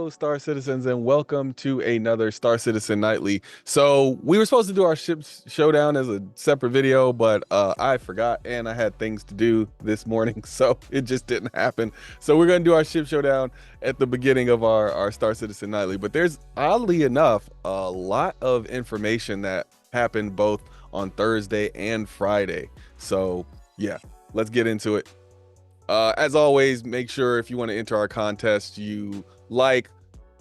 Hello, Star Citizens, and welcome to another Star Citizen Nightly. So we were supposed to do our ships showdown as a separate video, but I forgot and I had things to do this morning, so it just didn't happen. So we're gonna do our ship showdown at the beginning of our Star Citizen Nightly. But there's oddly enough a lot of information that happened both on Thursday and Friday. So yeah, let's get into it. As always, make sure if you want to enter our contest, you like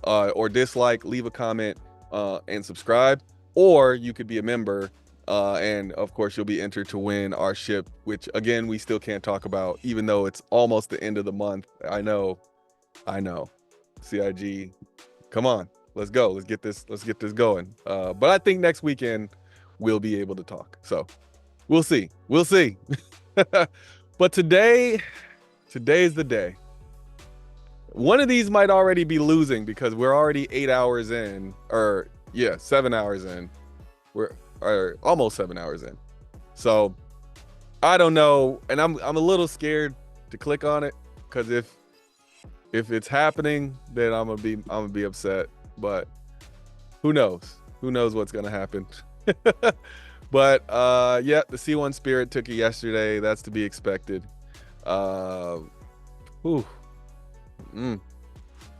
or dislike, leave a comment and subscribe, or you could be a member and of course you'll be entered to win our ship, which again we still can't talk about even though it's almost the end of the month. I know CIG, come on, let's go, let's get this going. But I think next weekend we'll be able to talk, so we'll see. But today's the day. One of these might already be losing because we're already 8 hours in, or yeah, 7 hours in. We're almost 7 hours in. So I don't know, and I'm a little scared to click on it because if it's happening, then I'm gonna be upset. But who knows? Who knows what's gonna happen? But yeah, the C1 Spirit took it yesterday. That's to be expected.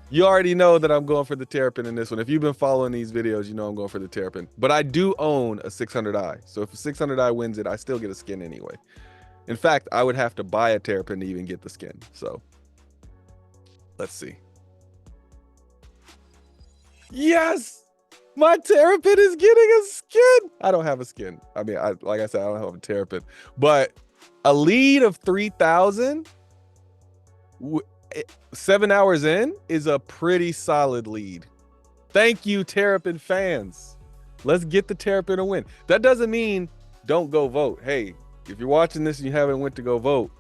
You already know that I'm going for the Terrapin in this one. If you've been following these videos, you know I'm going for the Terrapin. But I do own a 600i. So if a 600i wins it, I still get a skin anyway. In fact, I would have to buy a Terrapin to even get the skin. So let's see. Yes! My Terrapin is getting a skin. I don't have a skin. I mean, like I said, I don't have a Terrapin. But a lead of 3,000 7 hours in is a pretty solid lead. Thank you, Terrapin fans. Let's get the Terrapin a win. That doesn't mean don't go vote. Hey, if you're watching this and you haven't went to go vote,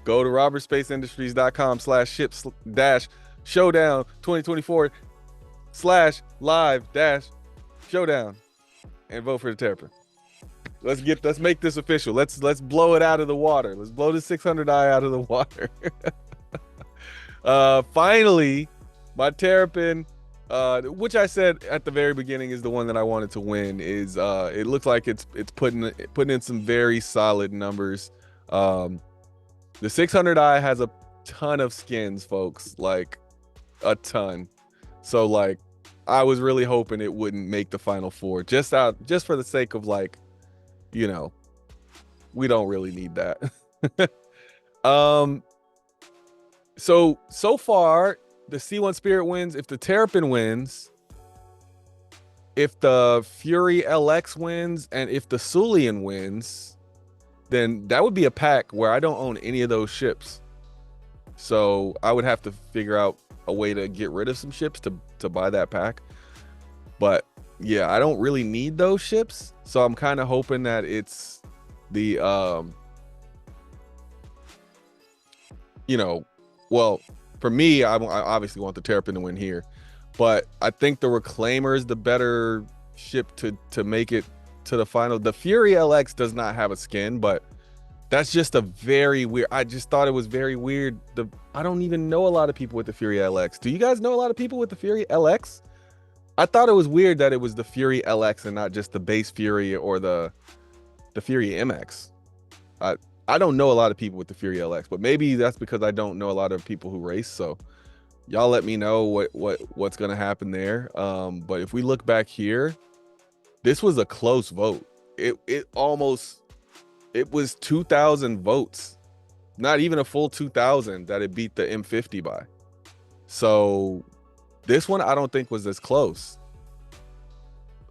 go to robertspaceindustries.com/ships-showdown 2024/live-showdown and vote for the Terrapin. Let's make this official. Let's blow it out of the water. Let's blow the 600i out of the water. Finally, my Terrapin, which I said at the very beginning is the one that I wanted to win, is it looks like it's putting in some very solid numbers. The 600i has a ton of skins, folks, like a ton. So like I was really hoping it wouldn't make the final four, just for the sake of, like, you know, we don't really need that. So far, the C1 Spirit wins. If the Terrapin wins, if the Fury LX wins, and if the Sulian wins, then that would be a pack where I don't own any of those ships. So I would have to figure out a way to get rid of some ships to buy that pack. But yeah, I don't really need those ships. So I'm kind of hoping that it's the, you know, well, for me, I obviously want the Terrapin to win here, but I think the Reclaimer is the better ship to make it to the final. The Fury LX does not have a skin, but that's just a very weird. I just thought it was very weird. I don't even know a lot of people with the Fury LX. Do you guys know a lot of people with the Fury LX? I thought it was weird that it was the Fury LX and not just the base Fury or the Fury MX. I don't know a lot of people with the Fury LX, but maybe that's because I don't know a lot of people who race. So y'all let me know what's going to happen there. But if we look back here, this was a close vote. It was 2,000 votes, not even a full 2,000 that it beat the M50 by. So this one I don't think was as close.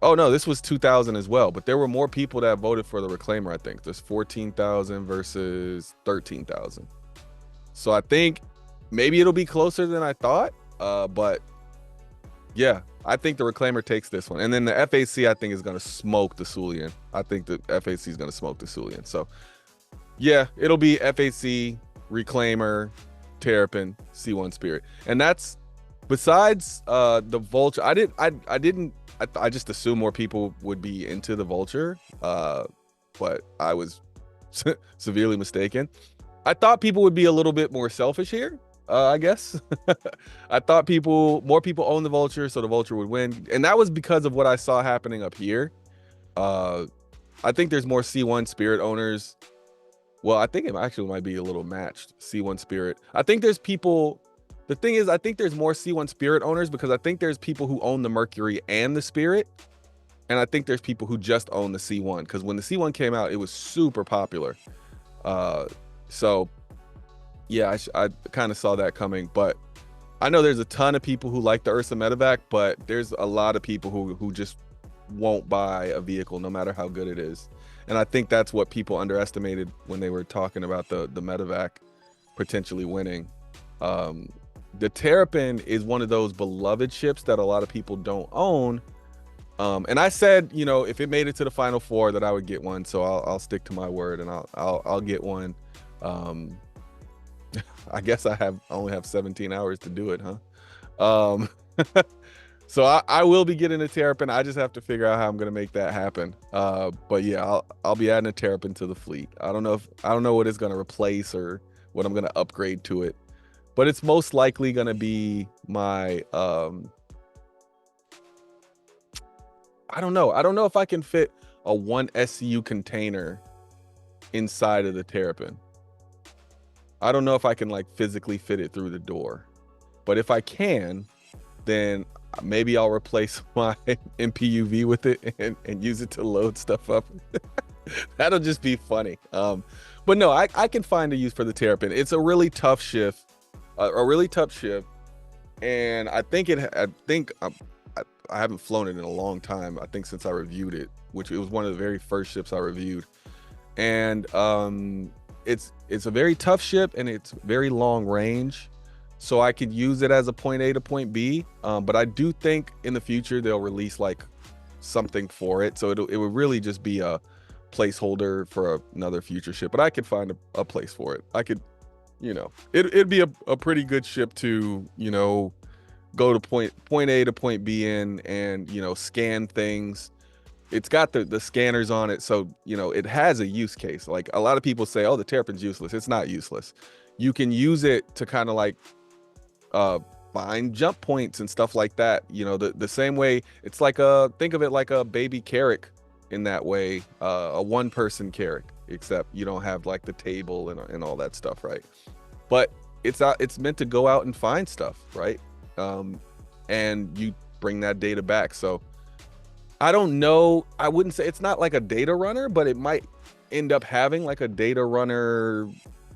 Oh no, this was 2,000 as well, but there were more people that voted for the Reclaimer. I think there's 14,000 versus 13,000. So I think maybe it'll be closer than I thought. But yeah, I think the Reclaimer takes this one. And then the FAC, I think, is going to smoke the Sulian. I think the FAC is going to smoke the Sulian. So yeah, it'll be FAC, Reclaimer, Terrapin, C1 Spirit. And that's besides the Vulture. I just assumed more people would be into the Vulture, but I was severely mistaken. I thought people would be a little bit more selfish here I guess. I thought more people own the Vulture, so the Vulture would win, and that was because of what I saw happening up here. Uh, I think there's more C1 Spirit owners. Well, I think it actually might be a little matched. C1 Spirit. I think there's people. The thing is, I think there's more C1 Spirit owners because I think there's people who own the Mercury and the Spirit, and I think there's people who just own the C1 because when the C1 came out, it was super popular. So yeah, I kind of saw that coming, but I know there's a ton of people who like the Ursa Medevac, but there's a lot of people who just won't buy a vehicle no matter how good it is. And I think that's what people underestimated when they were talking about the Medevac potentially winning. The Terrapin is one of those beloved ships that a lot of people don't own. And I said, you know, if it made it to the final four, that I would get one. So I'll stick to my word, and I'll get one. I guess I only have 17 hours to do it, huh? So I will be getting a Terrapin. I just have to figure out how I'm gonna make that happen. But yeah, I'll be adding a Terrapin to the fleet. I don't know what it's gonna replace or what I'm gonna upgrade to it, but it's most likely gonna be my I don't know. I don't know if I can fit a 1 SCU container inside of the Terrapin. I don't know if I can like physically fit it through the door, but if I can, then maybe I'll replace my MPUV with it and use it to load stuff up. That'll just be funny. But no, I can find a use for the Terrapin. It's a really tough ship, and I haven't flown it in a long time. I think since I reviewed it, which it was one of the very first ships I reviewed, and it's a very tough ship and it's very long range, so I could use it as a point A to point B. But I do think in the future they'll release like something for it, so it would really just be a placeholder for another future ship. But I could find a place for it. I could, you know, it'd be a pretty good ship to, you know, go to point A to point B in, and, you know, scan things. It's got the scanners on it, so, you know, it has a use case. Like a lot of people say, oh, the Terrapin's useless. It's not useless. You can use it to kind of like find jump points and stuff like that. You know, the same way it's like think of it like a baby Carrack in that way, a one-person Carrack, except you don't have like the table and all that stuff, right? But it's meant to go out and find stuff, right? And you bring that data back. So I don't know. I wouldn't say it's not like a data runner, but it might end up having like a data runner.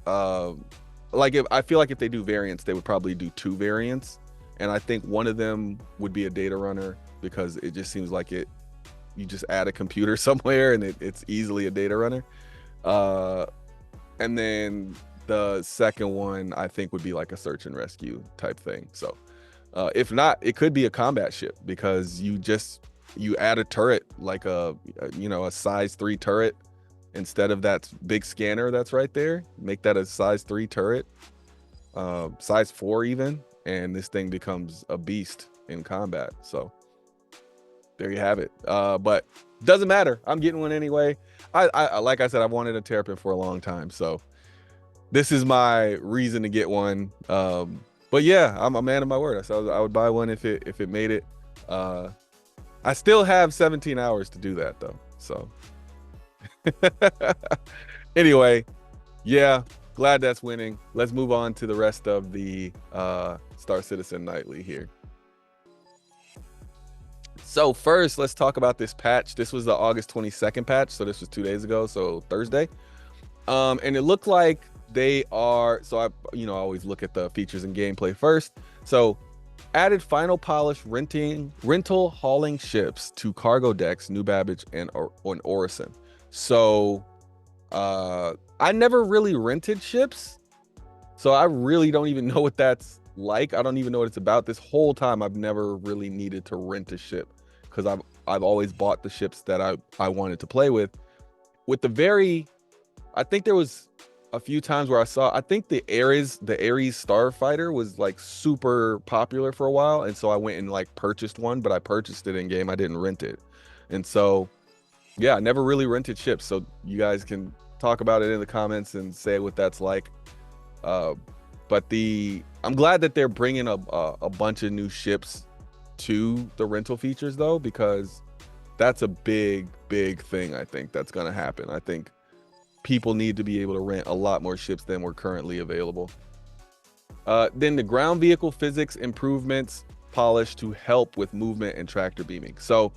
Like I feel like if they do variants, they would probably do 2 variants. And I think one of them would be a data runner because it just seems like you just add a computer somewhere and it's easily a data runner. And then the second one I think would be like a search and rescue type thing. So if not, it could be a combat ship because you add a turret, like a size 3 turret instead of that big scanner that's right there. Make that a size 3 turret, size 4 even, and this thing becomes a beast in combat. So there you have it. But doesn't matter. I'm getting one anyway. I like I said, I've wanted a Terrapin for a long time, so this is my reason to get one. But yeah, I'm a man of my word. So I would buy one if it made it. I still have 17 hours to do that though. So anyway, yeah, glad that's winning. Let's move on to the rest of the Star Citizen Nightly here. So first, let's talk about this patch. This was the August 22nd patch, so this was 2 days ago, so Thursday. And it looked like they are, so I always look at the features and gameplay first. So added final polish rental hauling ships to cargo decks, New Babbage and Orison. So I never really rented ships, so I really don't even know what that's like. I don't even know what it's about. This whole time I've never really needed to rent a ship because I've always bought the ships that I wanted to play with the I think there was a few times where I think the Ares Starfighter was like super popular for a while, and so I went and like purchased one, but I purchased it in game. I didn't rent it. And so yeah, I never really rented ships, so you guys can talk about it in the comments and say what that's like. But I'm glad that they're bringing a bunch of new ships to the rental features though, because that's a big thing. I think that's going to happen. I think people need to be able to rent a lot more ships than were currently available. Then the ground vehicle physics improvements polished to help with movement and tractor beaming. So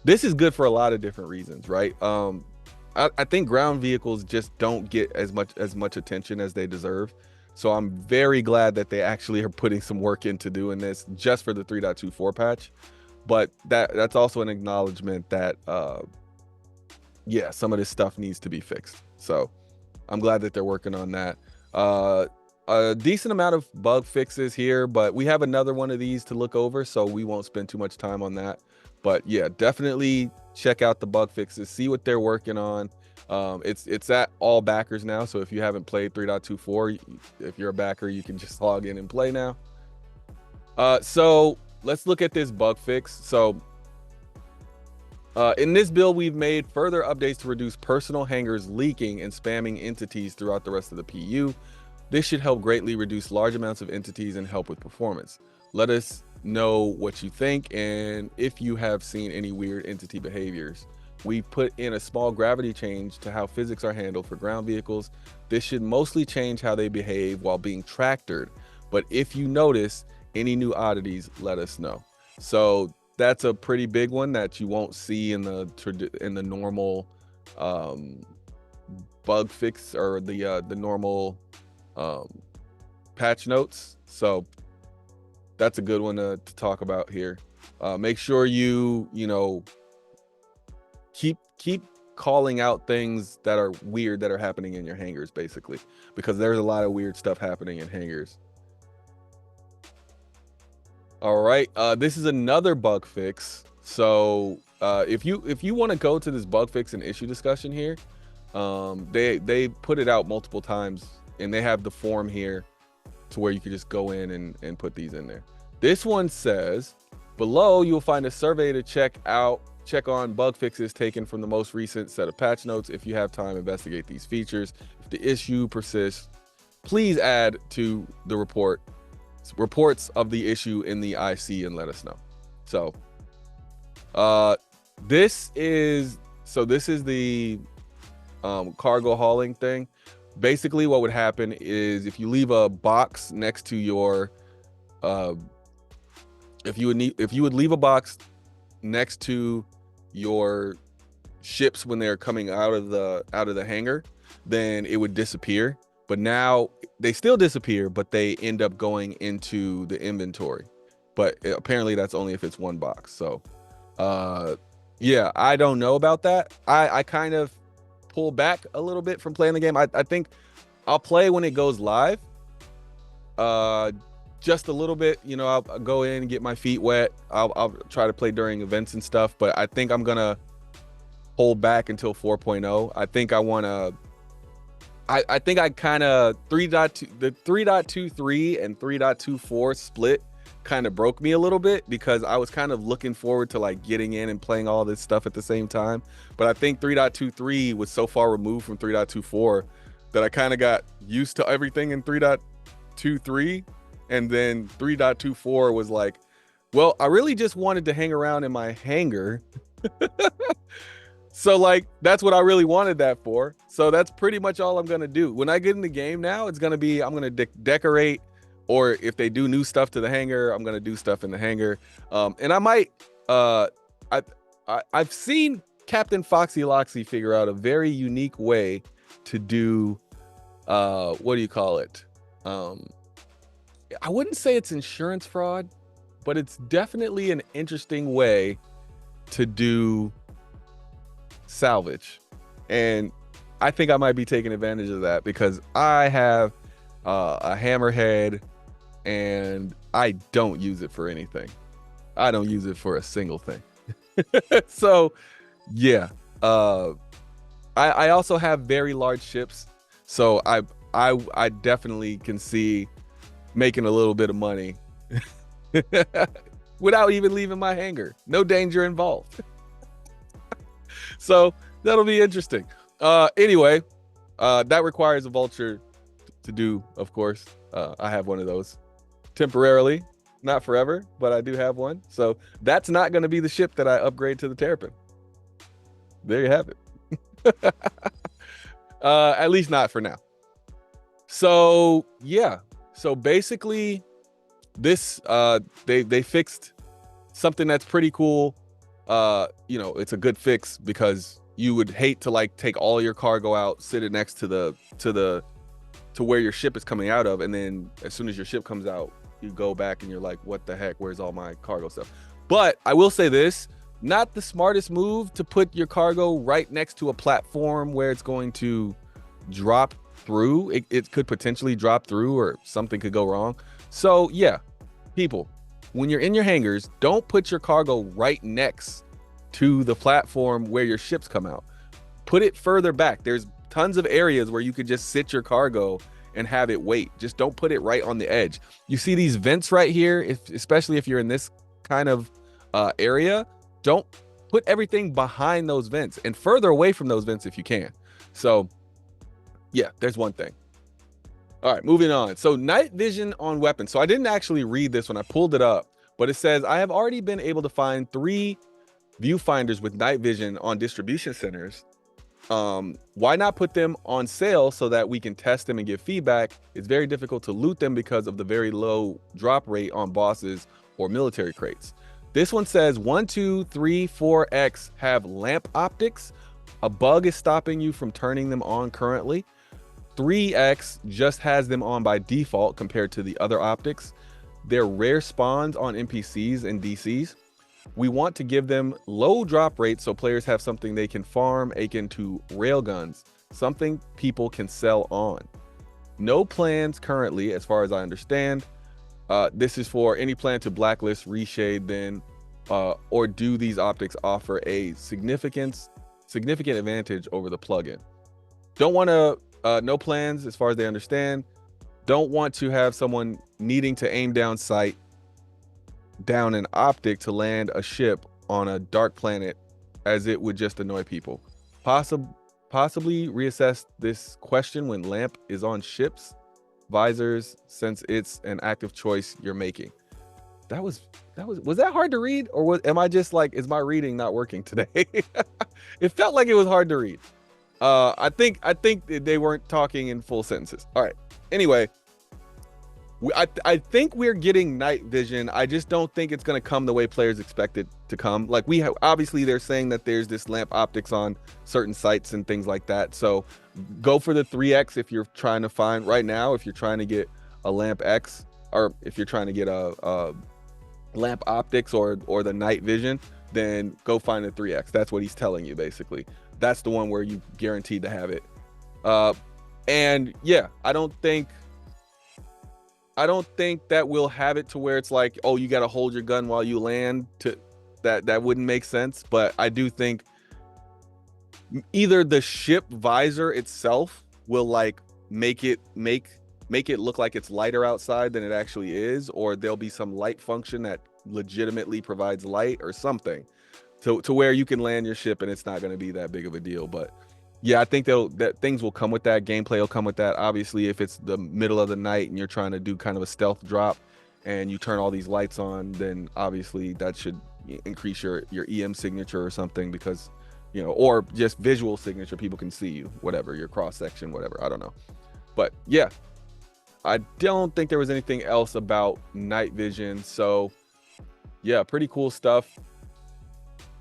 this is good for a lot of different reasons, right? I think ground vehicles just don't get as much attention as they deserve. So I'm very glad that they actually are putting some work into doing this just for the 3.24 patch. But that's also an acknowledgement that yeah, some of this stuff needs to be fixed. So I'm glad that they're working on that. A decent amount of bug fixes here, but we have another one of these to look over, so we won't spend too much time on that. But yeah, definitely check out the bug fixes, see what they're working on. It's at all backers now, so if you haven't played 3.24, if you're a backer, you can just log in and play now. So let's look at this bug fix. So in this build, we've made further updates to reduce personal hangars leaking and spamming entities throughout the rest of the PU. This should help greatly reduce large amounts of entities and help with performance. Let us know what you think and if you have seen any weird entity behaviors. We put in a small gravity change to how physics are handled for ground vehicles. This should mostly change how they behave while being tractored, but if you notice any new oddities, let us know. So that's a pretty big one that you won't see in the normal bug fix or the normal patch notes. So that's a good one to talk about here. Make sure you know keep calling out things that are weird that are happening in your hangars, basically, because there's a lot of weird stuff happening in hangars. All right, this is another bug fix. So if you want to go to this bug fix and issue discussion here, they put it out multiple times, and they have the form here to where you can just go in and put these in there. This one says, below you'll find a survey to check on bug fixes taken from the most recent set of patch notes. If you have time, investigate these features. If the issue persists, please add to the reports of the issue in the IC and let us know. So this is the cargo hauling thing. Basically what would happen is if you leave a box next to your if you would leave a box next to your ships when they're coming out of the hangar, then it would disappear. But now they still disappear, but they end up going into the inventory. But apparently that's only if it's one box. So yeah, I don't know about that. I kind of pull back a little bit from playing the game. I think I'll play when it goes live. Just a little bit, you know, I'll go in and get my feet wet. I'll try to play during events and stuff, but I think I'm gonna hold back until 4.0. I think I want to I think I kind of the 3.23 and 3.24 split kind of broke me a little bit, because I was kind of looking forward to like getting in and playing all this stuff at the same time. But I think 3.23 was so far removed from 3.24 that I kind of got used to everything in 3.23, and then 3.24 was like, well, I really just wanted to hang around in my hangar. So like, that's what I really wanted that for. So that's pretty much all I'm going to do. When I get in the game now, it's going to be, I'm going to decorate, or if they do new stuff to the hangar, I'm going to do stuff in the hangar. And I might, I've seen Captain Foxy Loxy figure out a very unique way to do, what do you call it? I wouldn't say it's insurance fraud, but it's definitely an interesting way to do salvage. And I think I might be taking advantage of that, because I have a hammerhead and I don't use it for anything. I don't use it for a single thing. So yeah, I also have very large ships, so I definitely can see making a little bit of money without even leaving my hangar. No danger involved. So that'll be interesting. Anyway, that requires a vulture to do, of course. I have one of those temporarily, not forever, but I do have one. So that's not going to be the ship that I upgrade to the Terrapin. There you have it. At least not for now. So yeah. So basically, this they fixed something that's pretty cool. You know, it's a good fix because you would hate to like take all your cargo out, sit it next to where your ship is coming out of, and then as soon as your ship comes out, you go back and you're like, what the heck? Where's all my cargo stuff? But I will say this, not the smartest move to put your cargo right next to a platform where it's going to drop through. It could potentially drop through or something could go wrong. So yeah, people, when you're in your hangars, don't put your cargo right next to the platform where your ships come out. Put it further back. There's tons of areas where you could just sit your cargo and have it wait. Just don't put it right on the edge. You see these vents right here, especially if you're in this kind of area, don't put everything behind those vents and further away from those vents if you can. So yeah, there's one thing. All right, moving on. So night vision on weapons. So I didn't actually read this when I pulled it up, but it says, I have already been able to find 3 viewfinders with night vision on distribution centers. Why not put them on sale so that we can test them and give feedback? It's very difficult to loot them because of the very low drop rate on bosses or military crates. This one says 1, 2, 3, 4X have lamp optics. A bug is stopping you from turning them on currently. 3X just has them on by default compared to the other optics. They're rare spawns on NPCs and DCs. We want to give them low drop rates so players have something they can farm akin to railguns, something people can sell on. No plans currently, as far as I understand. This is for any plan to blacklist, reshade, then, or do these optics offer a significant advantage over the plugin? Don't want to, no plans as far as they understand. Don't want to have someone needing to aim down sight down an optic to land a ship on a dark planet, as it would just annoy people. Possibly reassess this question when lamp is on ships visors, since it's an active choice you're making. Was that hard to read, or am I just like, is my reading not working today? It felt like it was hard to read. I think they weren't talking in full sentences. All right. Anyway, I think we're getting night vision. I just don't think it's going to come the way players expect it to come. Like obviously they're saying that there's this lamp optics on certain sites and things like that. So go for the 3X if you're trying to find right now, if you're trying to get a lamp X, or if you're trying to get a lamp optics or the night vision, then go find the 3X. That's what he's telling you basically. That's the one where you guaranteed to have it. And yeah, I don't think that we'll have it to where it's like, oh, you got to hold your gun while you land. That wouldn't make sense. But I do think either the ship visor itself will like make it look like it's lighter outside than it actually is, or there'll be some light function that legitimately provides light or something to where you can land your ship and it's not going to be that big of a deal. But yeah, I think that things will come with that. Gameplay will come with that. Obviously, if it's the middle of the night and you're trying to do kind of a stealth drop and you turn all these lights on, then obviously that should increase your EM signature or something, because, you know, or just visual signature, people can see you, whatever, your cross section, whatever, I don't know. But yeah, I don't think there was anything else about night vision. So yeah, pretty cool stuff.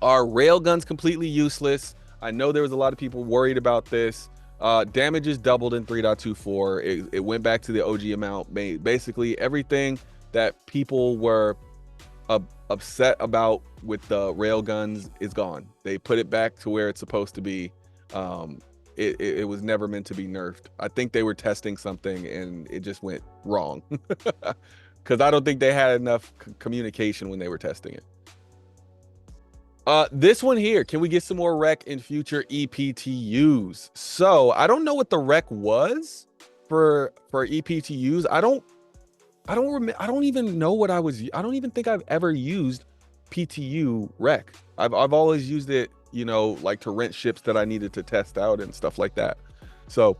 Are railguns completely useless? I know there was a lot of people worried about this. Damage is doubled in 3.24. It went back to the OG amount. Basically, everything that people were upset about with the railguns is gone. They put it back to where it's supposed to be. It was never meant to be nerfed. I think they were testing something and it just went wrong. Because I don't think they had enough communication when they were testing it. This one here, can we get some more rec in future EPTUs? So I don't know what the rec was for EPTUs. I don't even know what I don't even think I've ever used PTU rec. I've always used it, you know, like to rent ships that I needed to test out and stuff like that. So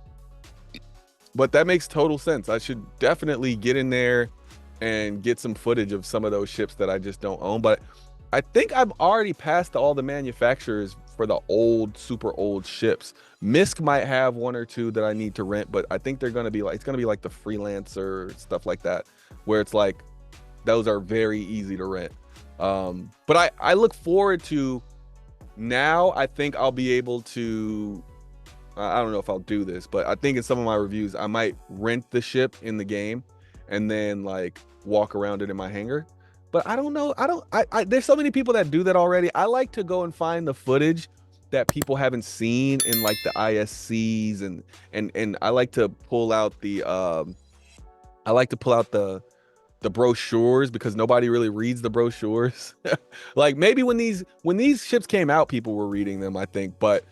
but that makes total sense. I should definitely get in there and get some footage of some of those ships that I just don't own. But I think I'm already past all the manufacturers for the old, super old ships. Misk might have one or two that I need to rent, but I think they're gonna be like, it's gonna be like the freelancer stuff like that, where it's like those are very easy to rent. But I look forward to, now I think I'll be able to, I don't know if I'll do this, but I think in some of my reviews, I might rent the ship in the game and then like walk around it in my hangar. But I don't know. There's so many people that do that already. I like to go and find the footage that people haven't seen in like the ISCs, and I like to pull out the the brochures, because nobody really reads the brochures. Like maybe when these ships came out, people were reading them, I think, but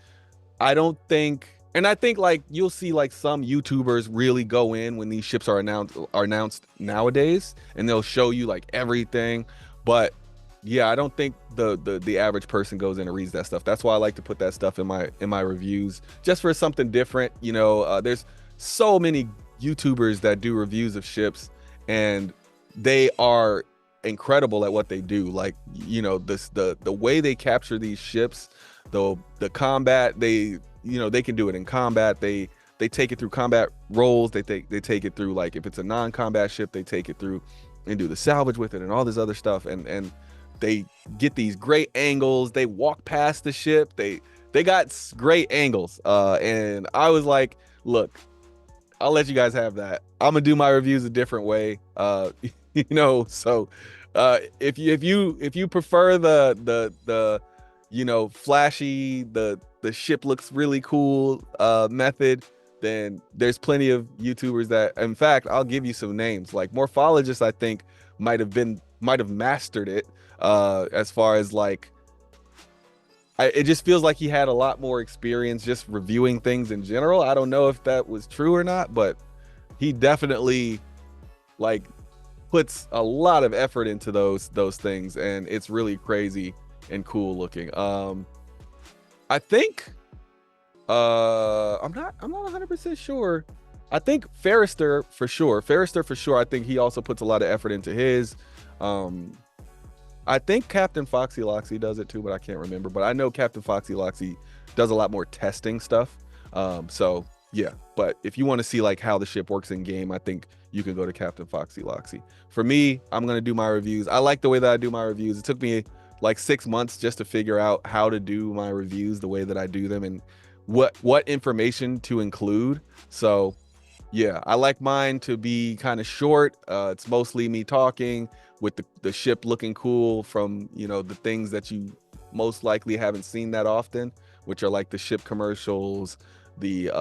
I don't think, and I think like you'll see like some YouTubers really go in when these ships are announced nowadays, and they'll show you like everything. But yeah, I don't think the average person goes in and reads that stuff. That's why I like to put that stuff in my reviews, just for something different. You know, there's so many YouTubers that do reviews of ships, and they are incredible at what they do. Like, you know, the way they capture these ships, the combat, they can do it in combat. They take it through combat roles. They take it through, like if it's a non-combat ship, they take it through and do the salvage with it and all this other stuff. And they get these great angles. They walk past the ship. They got great angles. And I was like, look, I'll let you guys have that. I'm gonna do my reviews a different way. You know, so if you prefer the flashy, the ship looks really cool method, then there's plenty of YouTubers that, in fact, I'll give you some names. Like Morphologist, I think might have mastered it as far as like, it just feels like he had a lot more experience just reviewing things in general. I don't know if that was true or not, but he definitely like puts a lot of effort into those things, and it's really crazy and cool looking. I think I'm not 100% sure. I think Ferrister for sure. I think he also puts a lot of effort into his. I think Captain Foxy Loxy does it too, but I can't remember. But I know Captain Foxy Loxy does a lot more testing stuff. So yeah, but if you want to see like how the ship works in game, I think you can go to Captain Foxy Loxy. For me, I'm gonna do my reviews. I like the way that I do my reviews. It took me like 6 months just to figure out how to do my reviews the way that I do them, and what information to include. So yeah, I like mine to be kind of short. It's mostly me talking with the ship looking cool from, you know, the things that you most likely haven't seen that often, which are like the ship commercials, the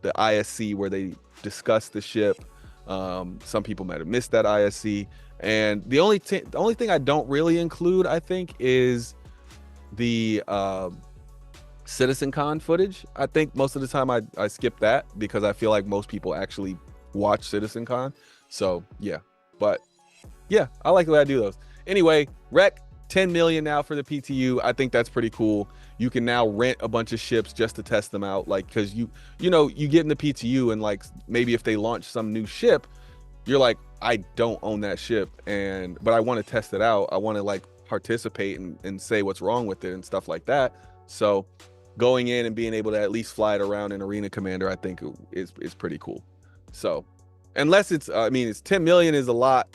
ISC where they discuss the ship. Some people might have missed that ISC. And the only thing I don't really include, I think, is the CitizenCon footage. I think most of the time I skip that because I feel like most people actually watch CitizenCon. So yeah, but yeah, I like the way I do those. Anyway, Rec 10 million now for the PTU. I think that's pretty cool. You can now rent a bunch of ships just to test them out. Like, cause you get in the PTU and like maybe if they launch some new ship, you're like, I don't own that ship, but I want to test it out. I want to like participate and say what's wrong with it and stuff like that. So going in and being able to at least fly it around in Arena Commander, I think is pretty cool. So unless it's, I mean, it's 10 million is a lot.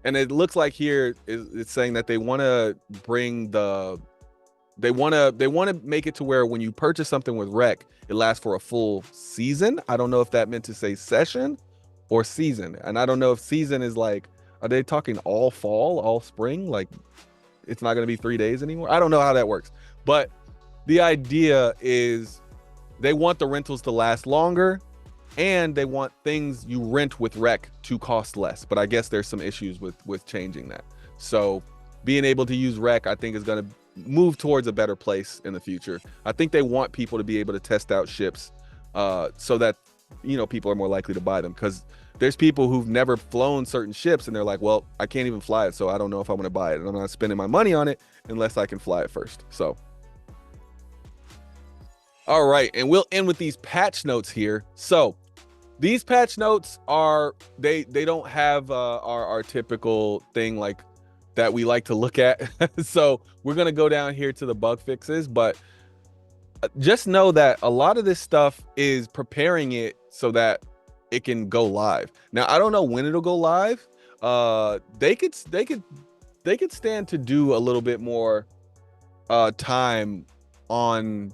And it looks like here it's saying that they want to bring they want to make it to where when you purchase something with Rec, it lasts for a full season. I don't know if that meant to say session or season. And I don't know if season is like, are they talking all fall, all spring? Like it's not going to be 3 days anymore. I don't know how that works, but the idea is they want the rentals to last longer, and they want things you rent with Rec to cost less. But I guess there's some issues with changing that. So being able to use Rec, I think, is going to move towards a better place in the future. I think they want people to be able to test out ships so that, you know, people are more likely to buy them, because there's people who've never flown certain ships and they're like, well, I can't even fly it, so I don't know if I'm going to buy it, and I'm not spending my money on it unless I can fly it first. So all right, and we'll end with these patch notes here. So These patch notes are they don't have our typical thing like that we like to look at. So we're gonna go down here to the bug fixes, but just know that a lot of this stuff is preparing it so that it can go live. Now I don't know when it'll go live. They could stand to do a little bit more time on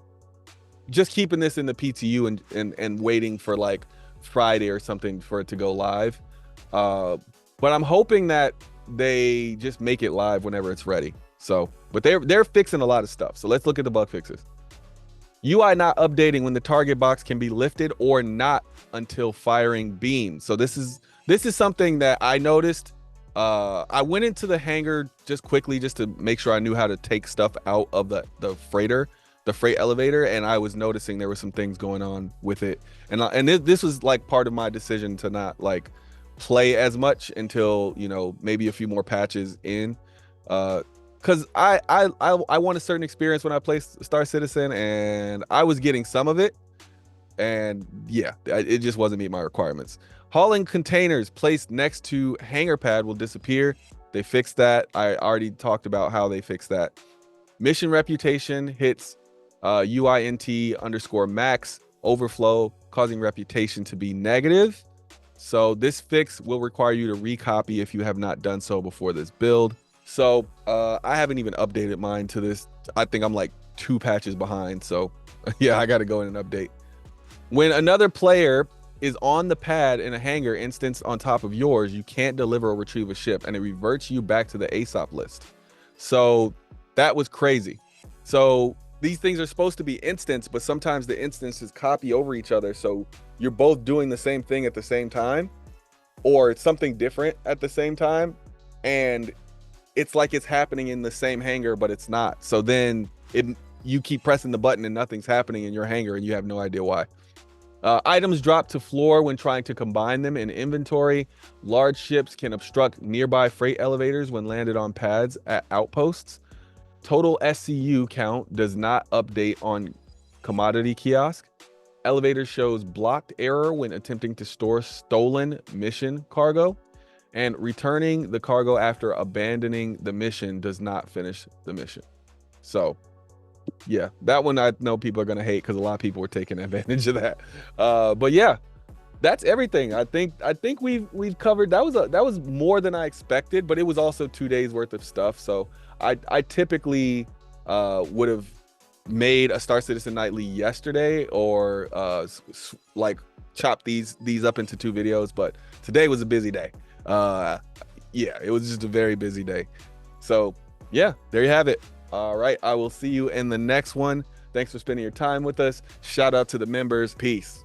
just keeping this in the PTU and waiting for like Friday or something for it to go live. But I'm hoping that they just make it live whenever it's ready. So, but they're fixing a lot of stuff. So let's look at the bug fixes. UI not updating when the target box can be lifted or not until firing beams. So this is something that I noticed. I went into the hangar just quickly just to make sure I knew how to take stuff out of the freight elevator, and I was noticing there were some things going on with it, and this was like part of my decision to not like play as much until, you know, maybe a few more patches in, because I want a certain experience when I play Star Citizen, and I was getting some of it, and yeah, it just wasn't meeting my requirements. Hauling containers placed next to hangar pad will disappear. They fixed that. I already talked about how they fixed that. Mission reputation hits UINT_max overflow, causing reputation to be negative. So this fix will require you to recopy if you have not done so before this build. So I haven't even updated mine to this. I think I'm like 2 patches behind. So yeah, I got to go in and update. When another player is on the pad in a hangar instance on top of yours, you can't deliver or retrieve a ship, and it reverts you back to the ASOP list. So that was crazy. So these things are supposed to be instance, but sometimes the instances copy over each other. So you're both doing the same thing at the same time, or it's something different at the same time. And it's like it's happening in the same hangar, but it's not. So then you keep pressing the button and nothing's happening in your hangar and you have no idea why. Items drop to floor when trying to combine them in inventory. Large ships can obstruct nearby freight elevators when landed on pads at outposts. Total SCU count does not update on commodity kiosk. Elevator shows blocked error when attempting to store stolen mission cargo. And returning the cargo after abandoning the mission does not finish the mission. So yeah, that one I know people are gonna hate because a lot of people were taking advantage of that. But yeah, that's everything. I think we've covered. That was more than I expected, but it was also 2 days worth of stuff. So I typically would have made a Star Citizen Nightly yesterday, or like chop these up into 2 videos. But today was a busy day. Yeah, it was just a very busy day. So yeah, there you have it. All right, I will see you in the next one. Thanks for spending your time with us. Shout out to the members. Peace.